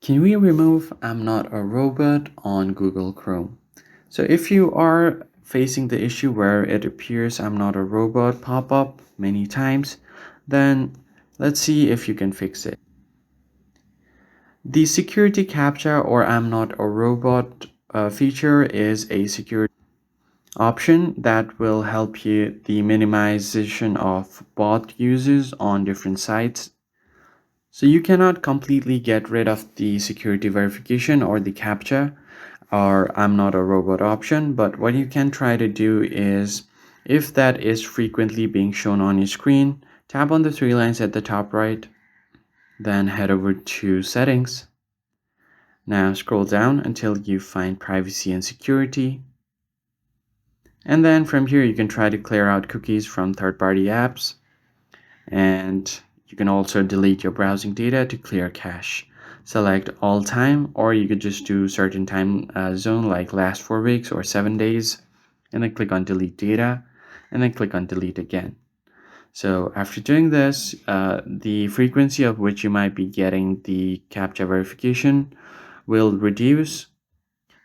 Can we remove "I'm not a robot" on Google Chrome? So if you are facing the issue where it appears "I'm not a robot" pop up many times, then let's see if you can fix it. The security captcha or "I'm not a robot" feature is a security option that will help you the minimization of bot users on different sites. So you cannot completely get rid of the security verification or the captcha or "I'm not a robot" option, but what you can try to do is, if that is frequently being shown on your screen, tap on the three lines at the top right, then head over to settings. Now scroll down until you find privacy and security. And then from here, you can try to clear out cookies from third-party apps. And you can also delete your browsing data to clear cache. Select all time, or you could just do certain time zone like last 4 weeks or 7 days, and then click on delete data, and then click on delete again. So after doing this, the frequency of which you might be getting the captcha verification will reduce,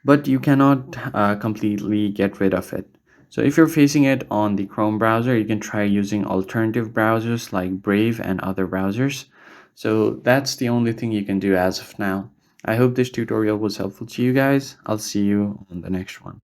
but you cannot completely get rid of it. So if you're facing it on the Chrome browser, you can try using alternative browsers like Brave and other browsers. So that's the only thing you can do as of now. I hope this tutorial was helpful to you guys. I'll see you on the next one.